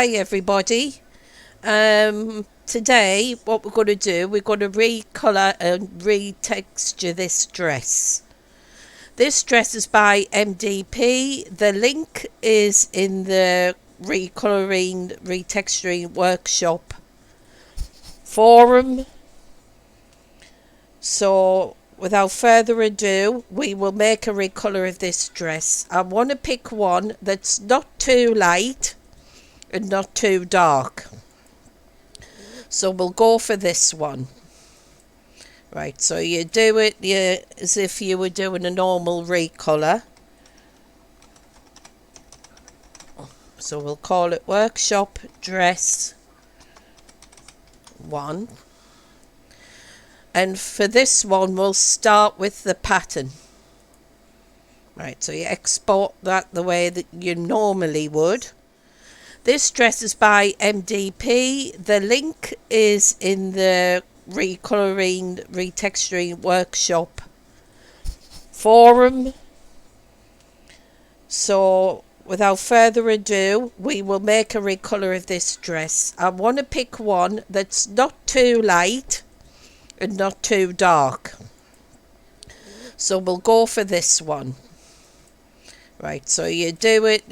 Hi everybody. Today what we're going to do, we're going to recolour and retexture this dress. This dress is by MDP. The link is in the Recolouring, Retexturing Workshop forum. So without further ado, we will make a recolour of this dress. I want to pick one that's not too light and not too dark. So we'll go for this one. Right, so you do it as if you were doing a normal recolour. So we'll call it Workshop Dress 1. And for this one, we'll start with the pattern. Right, so you export that the way that you normally would. This dress is by MDP. The link is in the Recolouring, Retexturing Workshop forum. So without further ado, we will make a recolour of this dress. I want to pick one that's not too light and not too dark. So we'll go for this one. Right, so you do it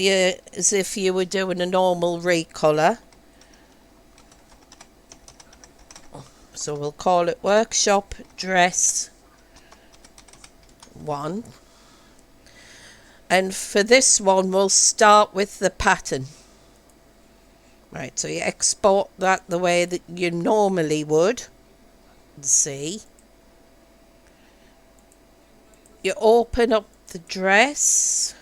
as if you were doing a normal recolour. So we'll call it Workshop Dress 1. And for this one, we'll start with the pattern. Right, so you export that the way that you normally would. See. You open up the dress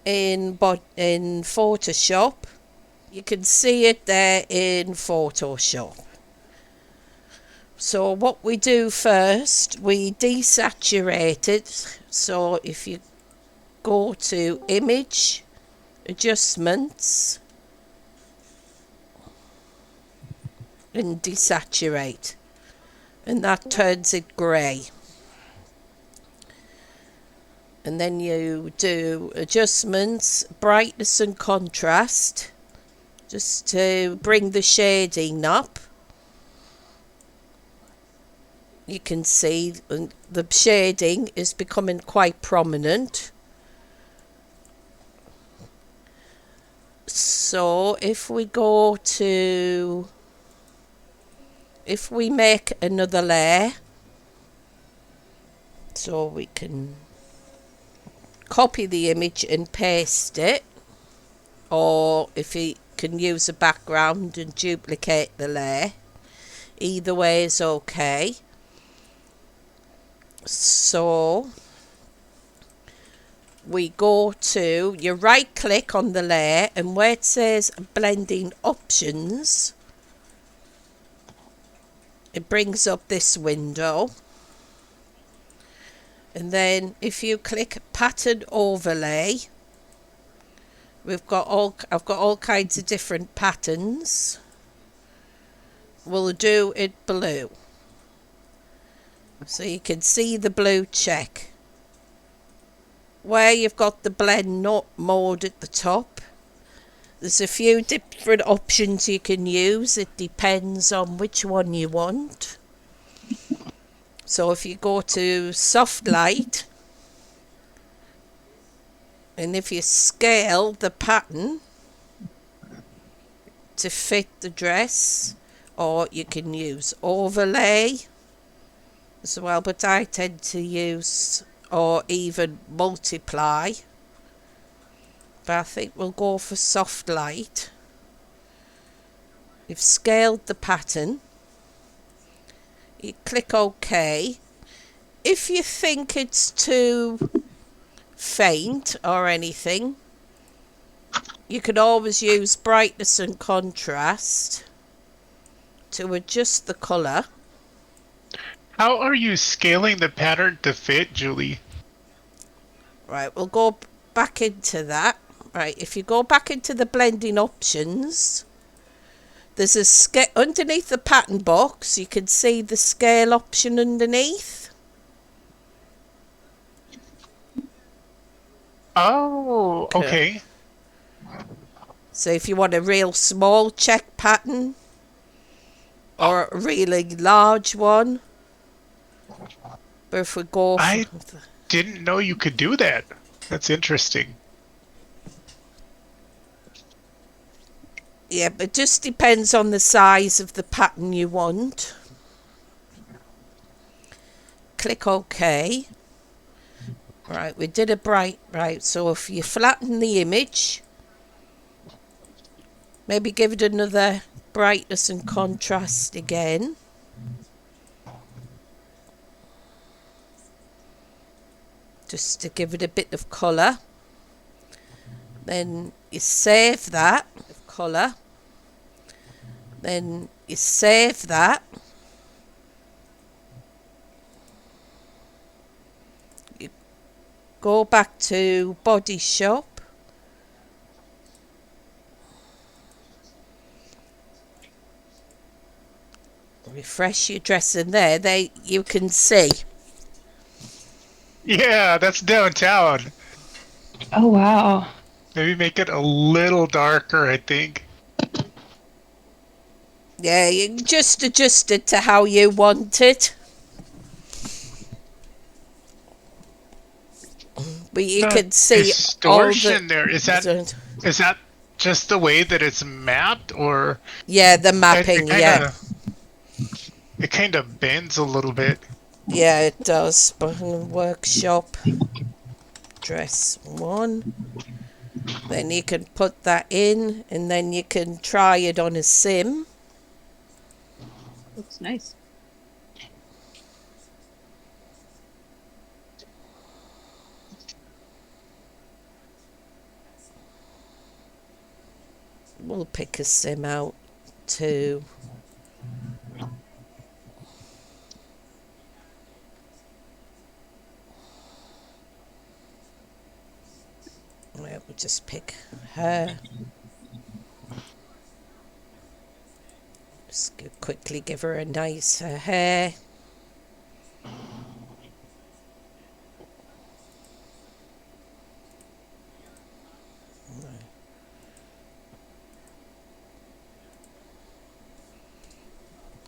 in Photoshop. You can see it there in Photoshop. So what we do first, we desaturate it. So if you go to Image, Adjustments, and desaturate, and that turns it grey. And then you do adjustments, brightness and contrast, just to bring the shading up. You can see the shading is becoming quite prominent. So if we make another layer, so we can copy the image and paste it, or if you can use a background and duplicate the layer, either way is okay. So we go to, you right click on the layer, and where it says blending options, it brings up this window. And then if you click pattern overlay, I've got all kinds of different patterns. We'll do it blue. So you can see the blue check. Where you've got the blend mode at the top, there's a few different options you can use. It depends on which one you want. So if you go to soft light, and if you scale the pattern to fit the dress, or you can use overlay as well, but I tend to use, or even multiply, but I think we'll go for soft light. You've scaled the pattern, you click OK. If you think it's too faint or anything, you can always use brightness and contrast to adjust the colour. How are you scaling the pattern to fit, Julie? Right, we'll go back into that. Right, if you go back into the blending options, there's a underneath the pattern box, you can see the scale option underneath. Oh, okay. So if you want a real small check pattern or a really large one, but if we go for I didn't know you could do that. That's interesting. yeah, but it just depends on the size of the pattern you want. Click OK. Right, we did a bright, right, so if you flatten the image, maybe give it another brightness and contrast again. Just to give it a bit of colour. Then you save that colour. Then you save that. You go back to Body Shop. Refresh your dress, and there you can see. Yeah, that's downtown. Oh, wow. Maybe make it a little darker, I think. Yeah, you just adjust it to how you want it. But you The can see all the... distortion there, is that just the way that it's mapped, or Yeah, the it, mapping, yeah. it kind of bends a little bit? Yeah, it does. But workshop, dress 1. Then you can put that in, and then you can try it on a sim. Looks nice. We'll pick a sim out too. Right, we'll just pick her. Just quickly give her a nice hair.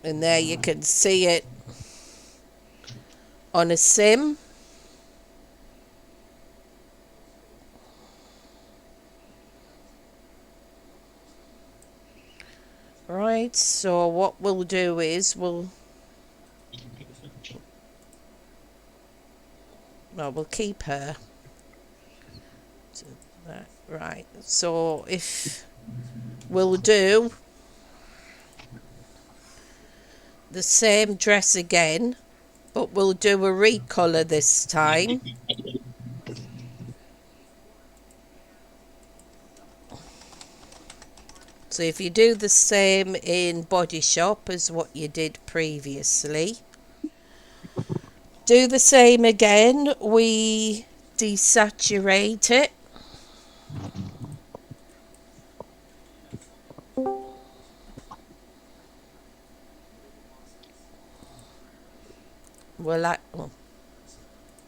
And there you can see it on a sim. Right, so what we'll do is we'll keep her. So that, right, so if we'll do the same dress again, but we'll do a recolor this time. So if you do the same in Body Shop as what you did previously, do the same again. We desaturate it.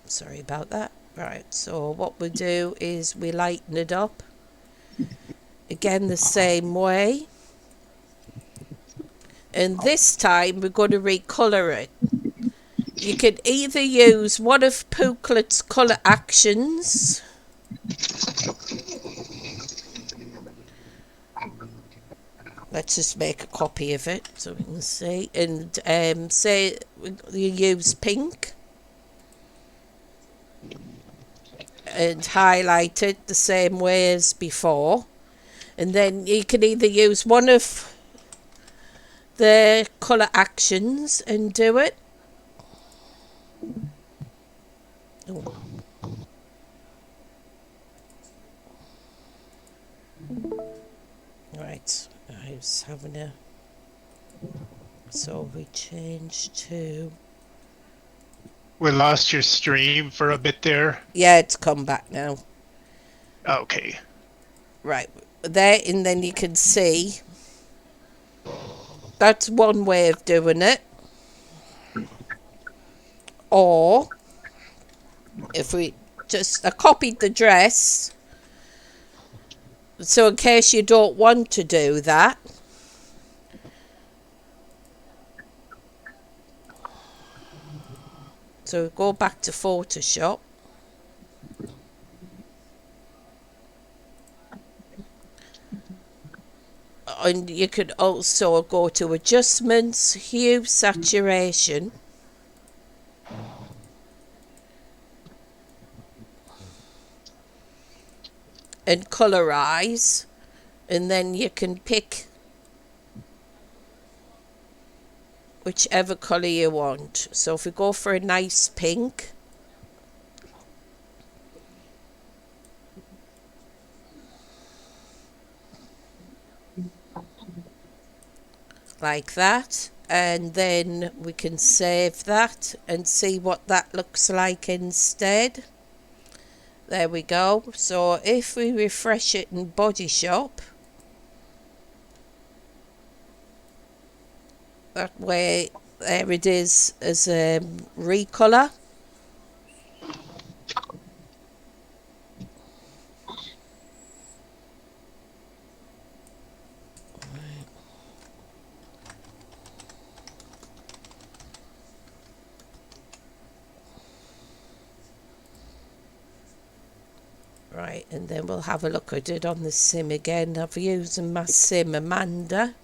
Sorry about that. Right, so what we do is we lighten it up. Again, the same way. And this time we're going to recolour it. You can either use one of Pooklet's colour actions. Let's just make a copy of it so we can see. And say you use pink. And highlight it the same way as before. And then you can either use one of the colour actions and do it. Oh. Right, I was having a... So we change to... We lost your stream for a bit there. Yeah, it's come back now. Okay. Right, there, and then you can see... That's one way of doing it. Or... If we just... I copied the dress... So in case you don't want to do that, so go back to Photoshop. And you could also go to adjustments, hue, saturation, and colorize, and then you can pick whichever colour you want. So if we go for a nice pink, like that, and then we can save that and see what that looks like instead. There we go. So if we refresh it in Body Shop, that way there it is as a recolour. Right, and then we'll have a look at it on the sim again. I've used my sim Amanda.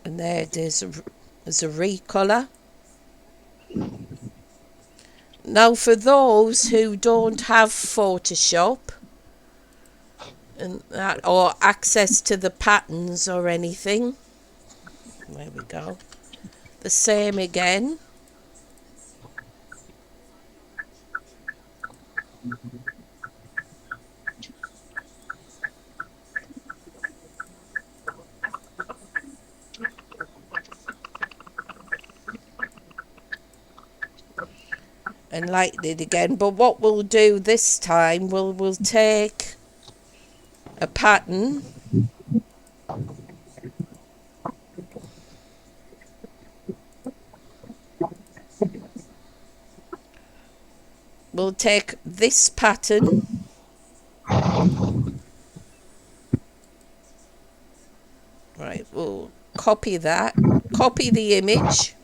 And there it is as a recolour. Now for those who don't have Photoshop and that, or access to the patterns or anything, there we go. The same again. And light it again. But what we'll do this time, we'll take a pattern, we'll take this pattern, right, we'll copy that, copy the image,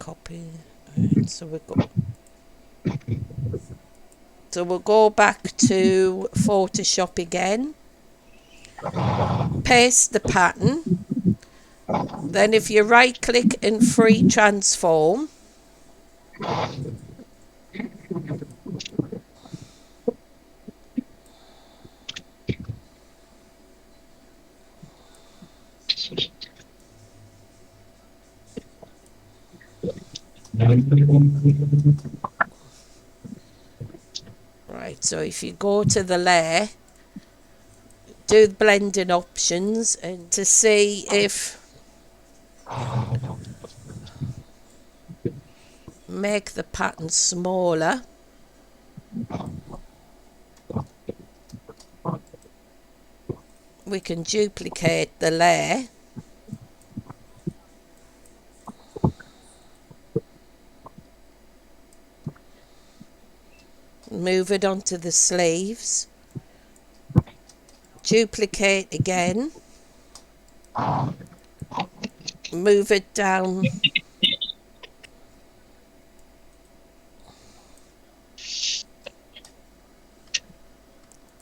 copy, right, so we'll go back to Photoshop again, paste the pattern, then if you right click and free transform, right, so if you go to the layer, do the blending options and to see if make the pattern smaller, we can duplicate the layer, move it onto the sleeves, duplicate again, move it down,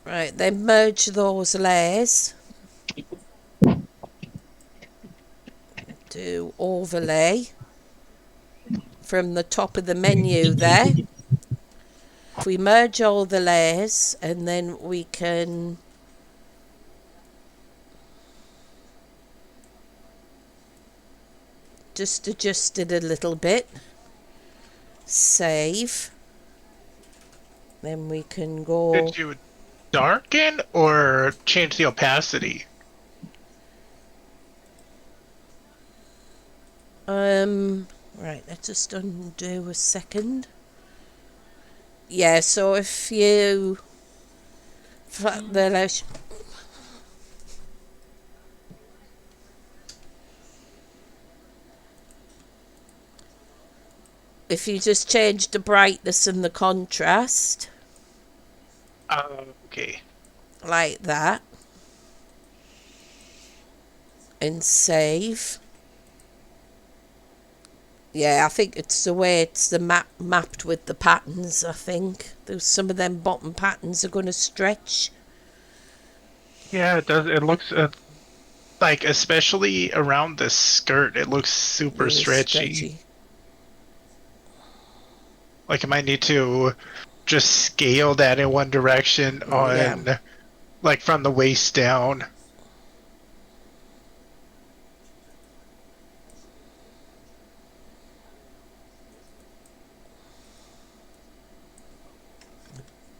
right, then merge those layers, do overlay from the top of the menu there. If we merge all the layers and then we can just adjust it a little bit, save, then we can go, Did you darken or change the opacity? right, let's just undo a second. Yeah, so if you flat the lash, if you just change the brightness and the contrast Okay. like that and save. Yeah, I think it's the way it's the mapped with the patterns. I think there's some of them bottom patterns are going to stretch. Yeah, it does. It looks like, especially around the skirt, it looks super Really stretchy. stretchy. Like, I might need to just scale that in one direction Yeah. on, like, from the waist down.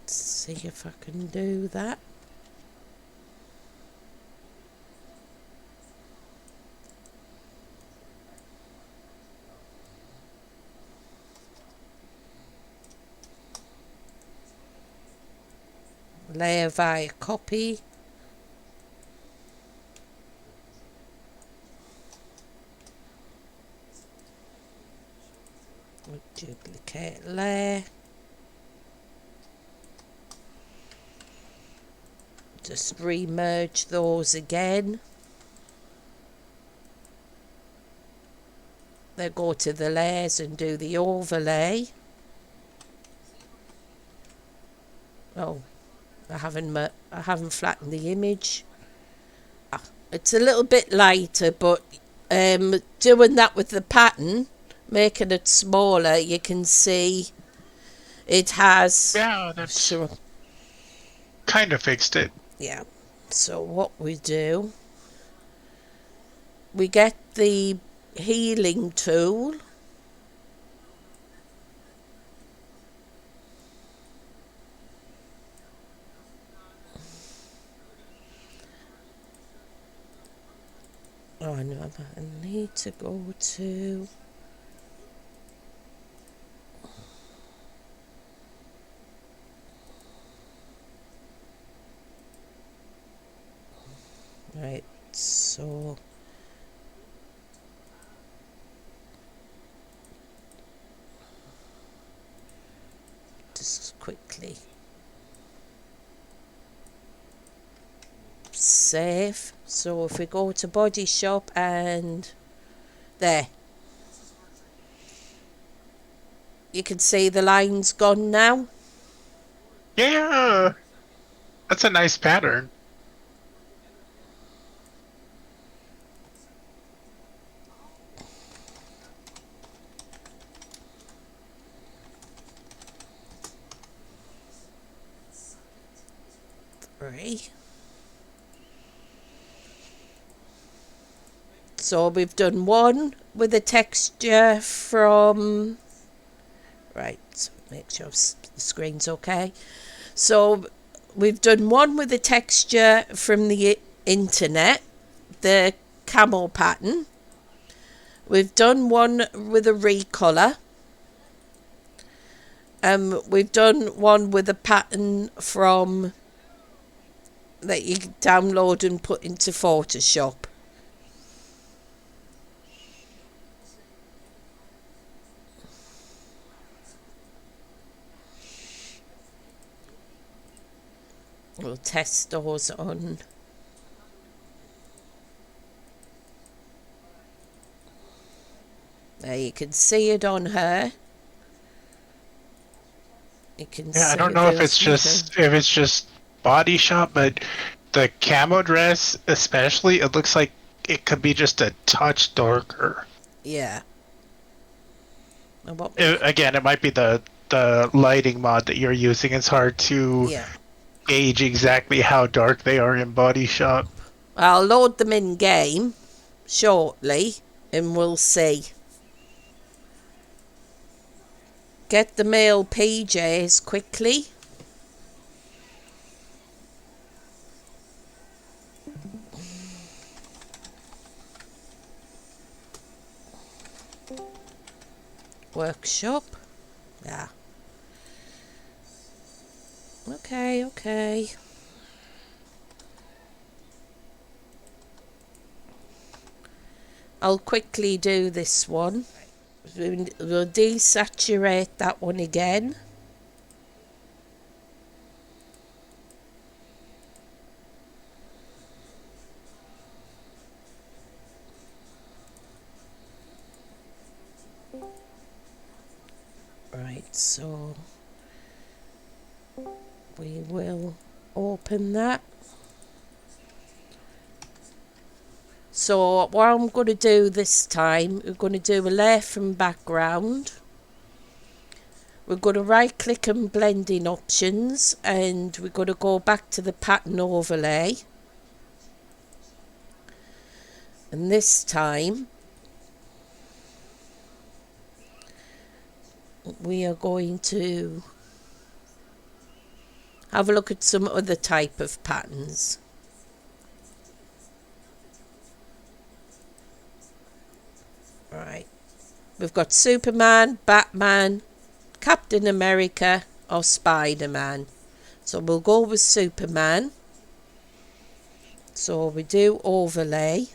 Let's see if I can do that. Layer via copy. Duplicate layer. Just re-merge those again. Then go to the layers and do the overlay. Oh, I haven't flattened the image. It's a little bit lighter, but doing that with the pattern, making it smaller, you can see it has. Yeah, that's Sure. kind of fixed it. Yeah. So what we do, we get the healing tool. Oh no, I need to go to. Right, so just quickly save. So if we go to body shop and there, you can see the line's gone now. Yeah, that's a nice pattern. Right. So we've done one with a texture from. Right, so make sure the screen's okay. So we've done one with a texture from the internet, the camel pattern. We've done one with a recolor. We've done one with a pattern from that you can download and put into Photoshop. We'll test those on. There you can see it on her. You can Yeah, I see don't know if there's nothing. if it's just body shop, but the camo dress especially, it looks like it could be just a touch darker. Yeah. And what Again, it might be the lighting mod that you're using. It's hard to yeah. gauge exactly how dark they are in body shop. I'll load them in game shortly and we'll see. Get the male PJs quickly. Workshop. Yeah. Okay. I'll quickly do this one. We'll desaturate that one again. Right, so we will open that. So what I'm going to do this time, we're going to do a layer from background. We're going to right click and blend in options, and we're going to go back to the pattern overlay. And this time we are going to have a look at some other type of patterns. Right, we've got Superman, Batman, Captain America or Spider-Man. So we'll go with Superman. So we do overlay,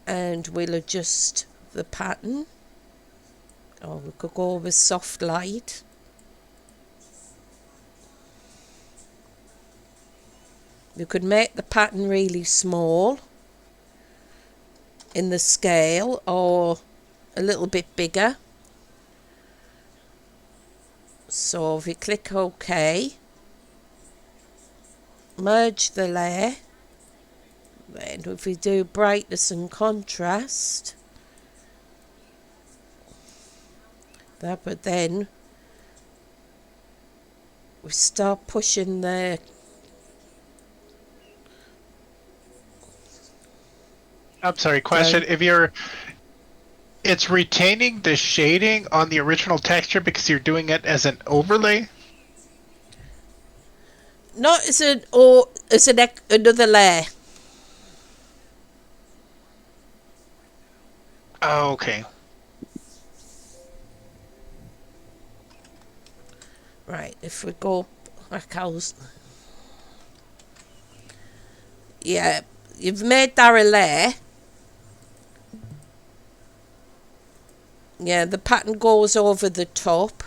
and we'll adjust the pattern. Or we could go with soft light. You could make the pattern really small in the scale or a little bit bigger. So if we click OK, merge the layer, and if we do brightness and contrast, that would then we start pushing the I'm sorry, question. down. It's retaining the shading on the original texture because you're doing it as an overlay? Not as an or as an another layer. Oh, okay. Right, if we go back out. Yeah, you've made that a layer. Yeah, the pattern goes over the top.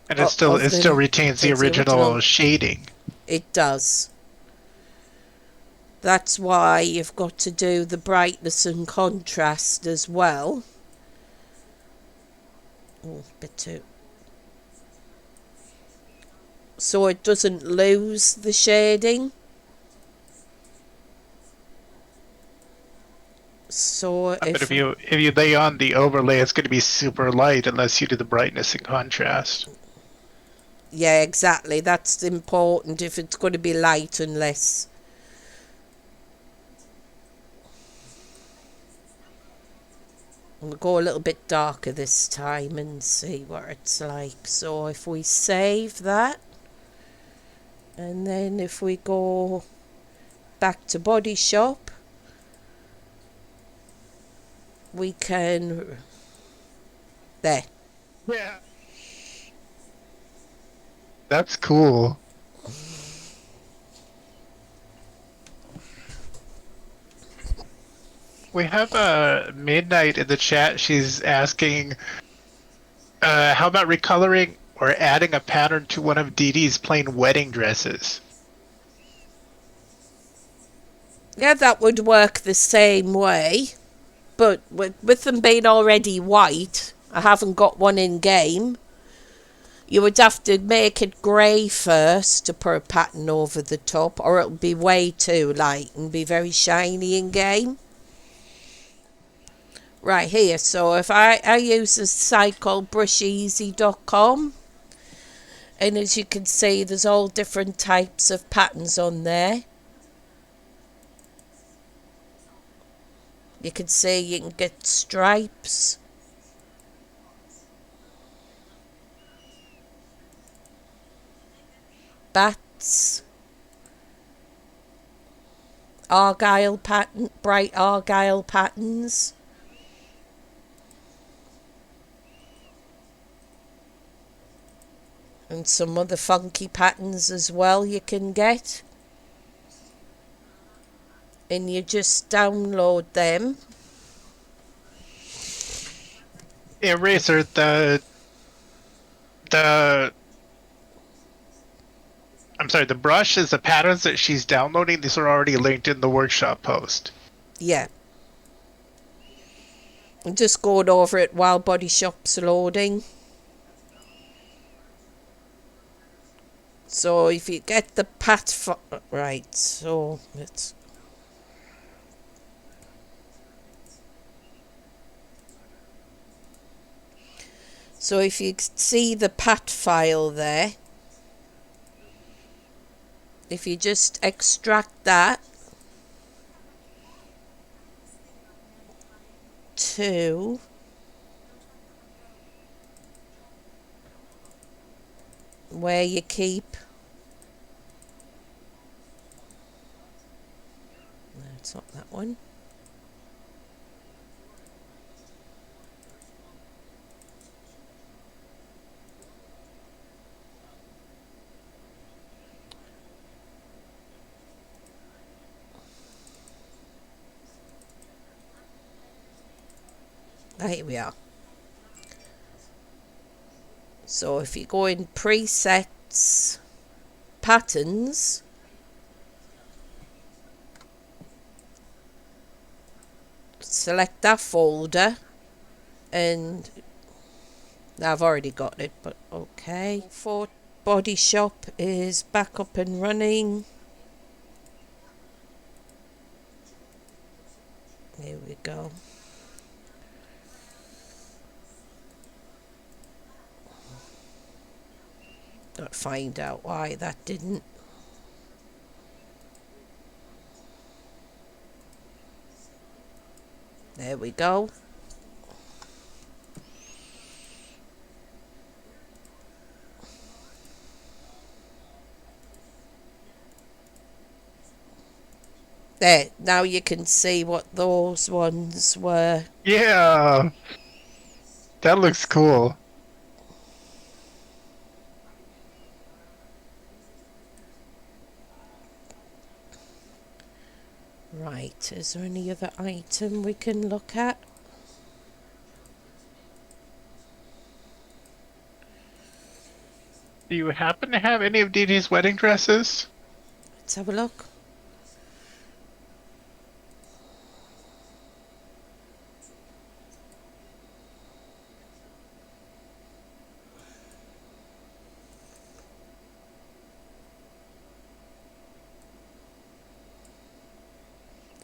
And Of it still the retains the it's the original original. shading. It does. That's why you've got to do the brightness and contrast as well. Oh, a bit too. So it doesn't lose the shading. So But if you lay on the overlay, it's going to be super light unless you do the brightness and contrast. yeah, exactly. That's important if it's going to be light and less. We'll go a little bit darker this time and see what it's like. So if we save that, and then if we go back to Body Shop, we can there. Yeah. That's cool. We have Midnight in the chat. She's asking, how about recoloring or adding a pattern to one of Dee Dee's plain wedding dresses? Yeah, that would work the same way, but with them being already white, I haven't got one in game. You would have to make it grey first to put a pattern over the top, or it'll be way too light and be very shiny in game. Right here, so if I use a site called brusheasy.com, and as you can see, there's all different types of patterns on there. You can see you can get stripes, bats, argyle pattern, bright argyle patterns. And some other funky patterns as well you can get. and you just download them. Eraser, the I'm sorry, the brush is the patterns that she's downloading. These are already linked in the workshop post. Yeah. I'm just going over it while Body Shop's loading. So if you get the right, so let's. So if you see the pat file there, if you just extract that to where you keep. No, it's not that one. Here we are. So if you go in presets, patterns, select that folder, and I've already got it, but okay. For Body Shop is back up and running. Here we go. Got to find out why that didn't. There we go. There, now you can see what those ones were. Yeah, that looks cool. Right, is there any other item we can look at? Do you happen to have any of Dee Dee's wedding dresses? Let's have a look.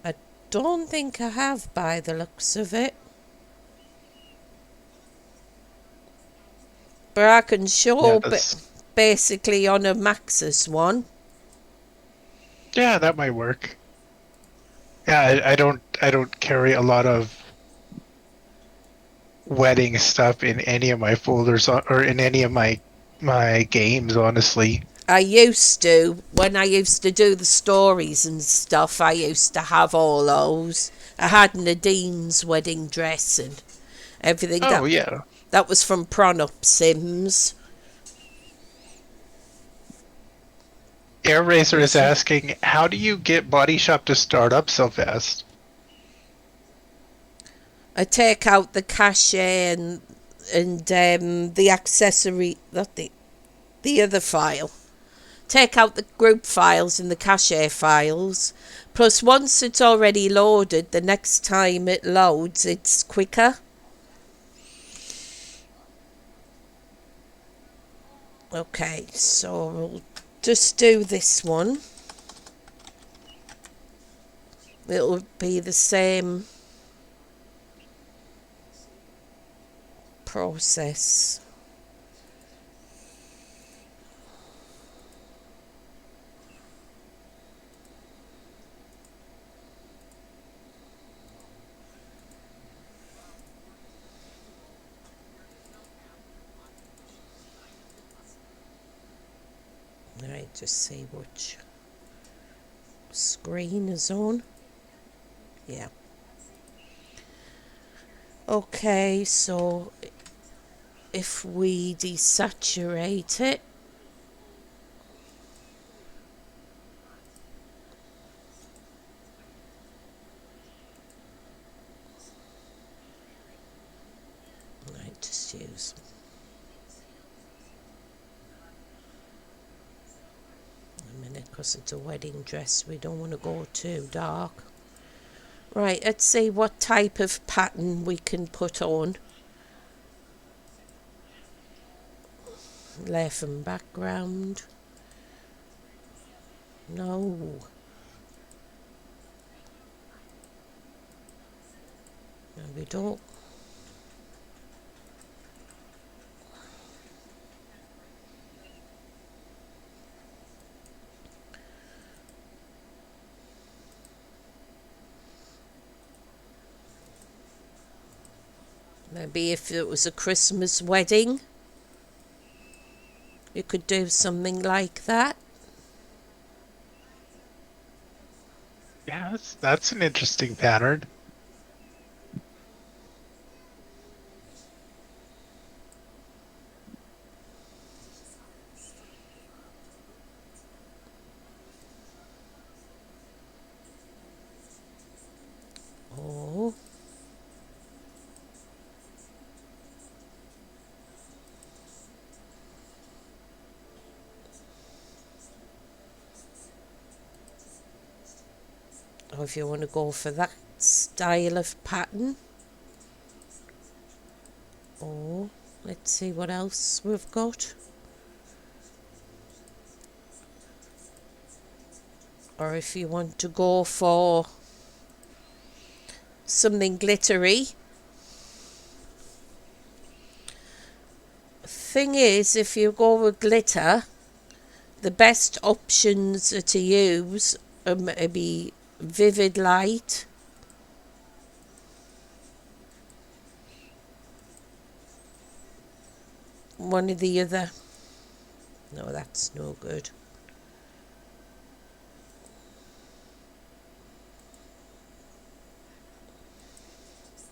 I don't think I have by the looks of it. But I can Yeah, show basically on a Maxis one. yeah, that might work. Yeah, I don't carry a lot of wedding stuff in any of my folders or in any of my games, honestly. I used to, when I used to do the stories and stuff, I used to have all those. I had Nadine's wedding dress and everything. Oh yeah. That was from Pronup Sims. Air Racer is Yes, sir. asking, how do you get Body Shop to start up so fast? I take out the cache and the accessory, not the other file. Take out the group files and the cache files. Plus, once it's already loaded, the next time it loads, it's quicker. Okay, so we'll just do this one. It'll be the same process. Alright, just see which screen is on. Yeah. Okay, so if we desaturate it, just use a minute because it's a wedding dress. We don't want to go too dark. Right, let's see what type of pattern we can put on. Left and background. No. No, we don't. Maybe if it was a Christmas wedding, you could do something like that. Yeah, that's an interesting pattern. Oh. Or if you want to go for that style of pattern. Oh, let's see what else we've got. Or if you want to go for something glittery. Thing is, if you go with glitter, the best options to use are maybe vivid light, one or the other. No, that's no good.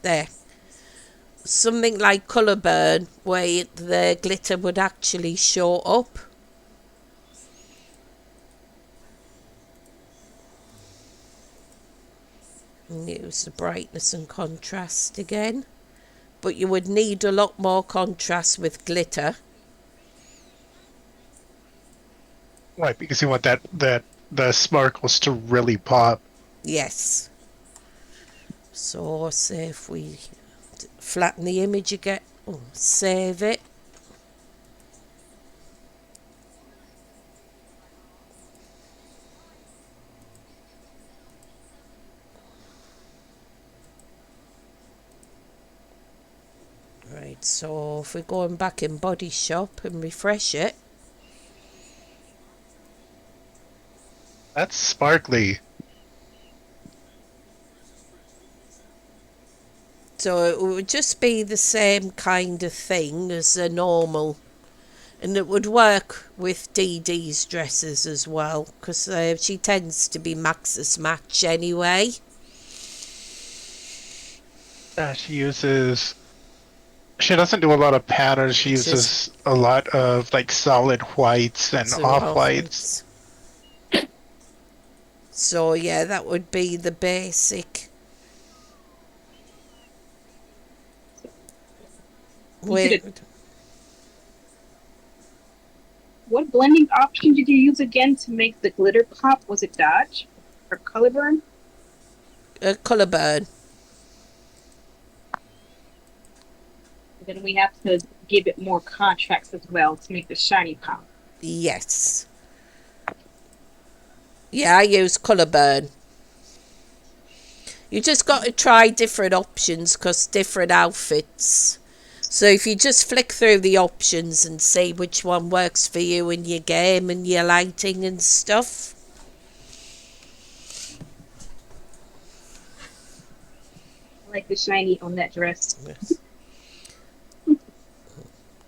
There. Something like colour burn, where the glitter would actually show up. And use the brightness and contrast again. But you would need a lot more contrast with glitter. Right, because you want the sparkles to really pop. Yes. So say if we flatten the image again, save it. Right, so if we're going back in Body Shop and refresh it. That's sparkly. So it would just be the same kind of thing as a normal. And it would work with Dee Dee's dresses as well, because she tends to be Max's match anyway. She doesn't do a lot of patterns. She Just uses a lot of like solid whites and off whites. So yeah, that would be the basic. Wait. What blending option did you use again to make the glitter pop? Was it Dodge or Color Burn? Colour burn. Then we have to give it more contrast as well to make the shiny pop. Yes. Yeah, I use colour burn. You just got to try different options because different outfits. So if you just flick through the options and see which one works for you in your game and your lighting and stuff. I like the shiny on that dress. Yes.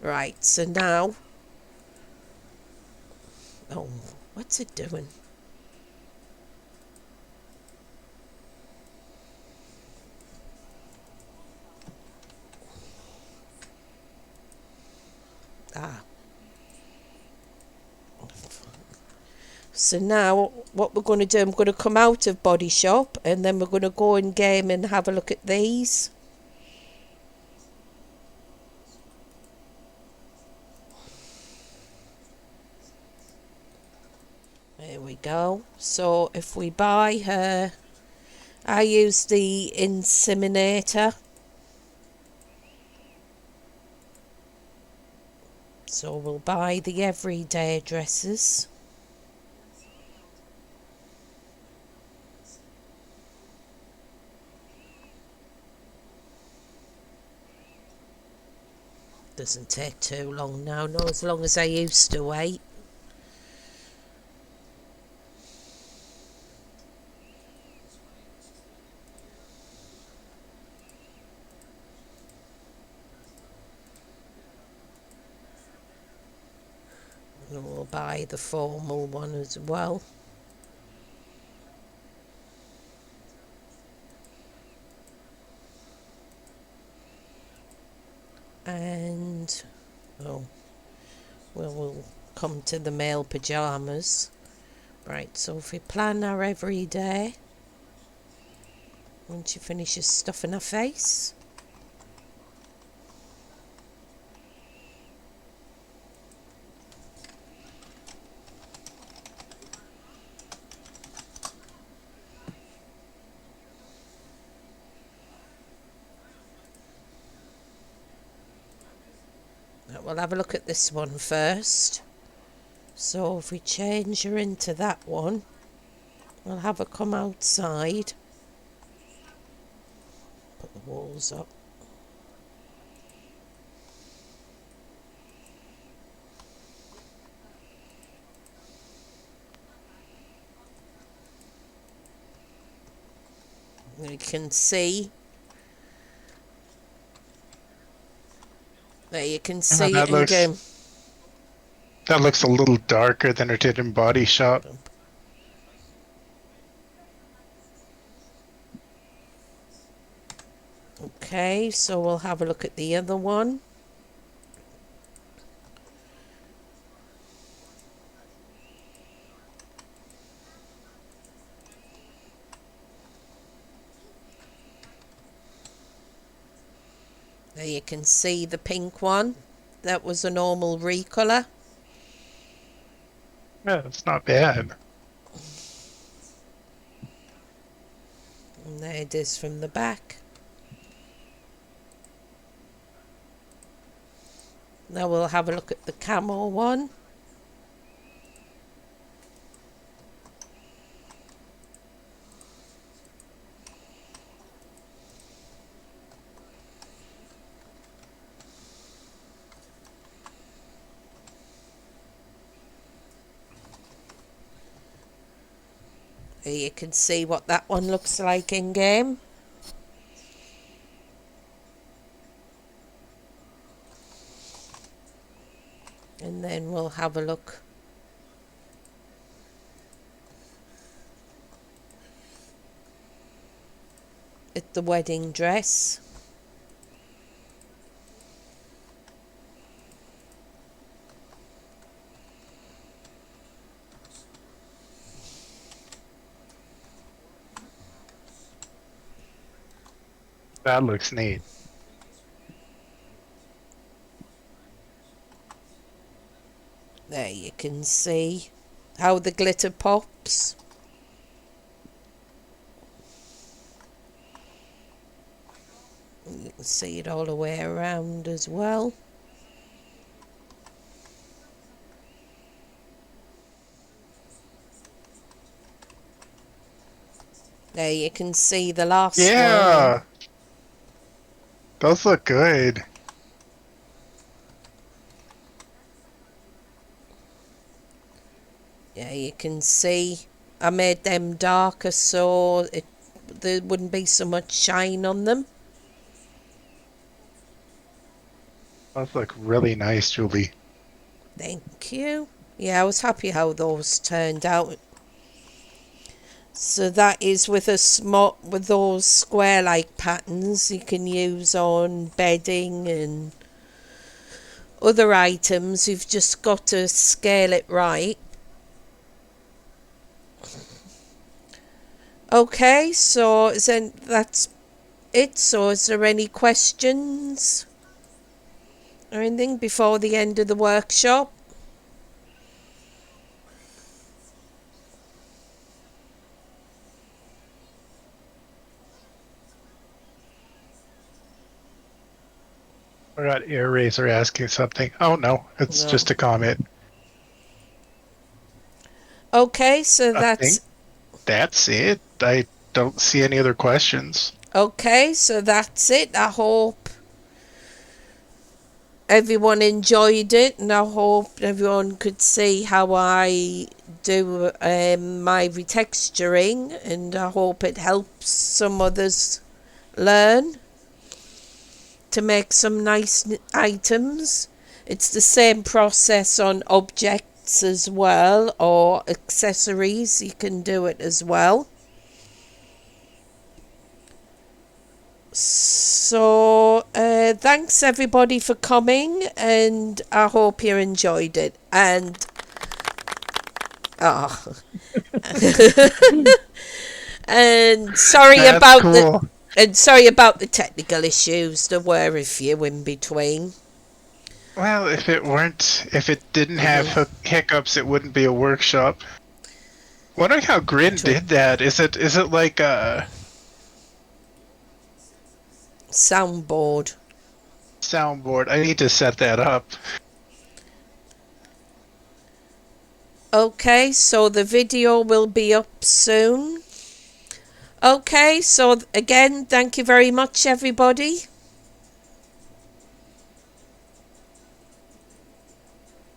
Right, so now... Oh, what's it doing? So now what we're going to do, I'm going to come out of Body Shop and then we're going to go in game and have a look at these. we go. So if we buy her, I use the inseminator. So we'll buy the everyday dresses. Doesn't take too long now, not as long as I used to wait. And we'll buy the formal one as well. And we'll come to the male pyjamas. Right, so if we plan our everyday, once she finishes stuffing her face, we'll have a look at this one first. So if we change her into that one, we'll have her come outside. Put the walls up. You can see. There you can see it in game. That looks a little darker than it did in Body Shop. Okay, so we'll have a look at the other one. There you can see the pink one. That was a normal recolour. Yeah, it's not bad. And there it is from the back. Now we'll have a look at the camo one. There you can see what that one looks like in game. And then we'll have a look at the wedding dress. That looks neat. There you can see how the glitter pops. You can see it all the way around as well. There you can see the last one. Yeah! Those look good. Yeah, you can see I made them darker so there wouldn't be so much shine on them. Those look really nice, Julie. Thank you. Yeah, I was happy how those turned out. So that is with with those square-like patterns you can use on bedding and other items. You've just got to scale it right. Okay, so that's it. So is there any questions or anything before the end of the workshop? I got Air Razor asking something. Oh no, it's No. just a comment. Okay, so I think that's it. I don't see any other questions. okay, so that's it. I hope everyone enjoyed it, and I hope everyone could see how I do my retexturing, and I hope it helps some others learn to make some nice items. It's the same process on objects as well, or accessories. You can do it as well. So thanks everybody for coming, and I hope you enjoyed it. And and sorry That's about cool. the technical issues. There were a few in between. Well, if it didn't have hiccups, it wouldn't be a workshop. Wondering how Grin did that. Is it like a Soundboard. soundboard? I need to set that up. Okay, so the video will be up soon. Okay, so again, thank you very much, everybody.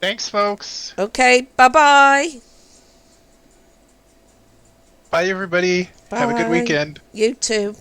Thanks, folks. Okay, bye-bye. Bye, everybody. Have a good Bye. weekend. You too.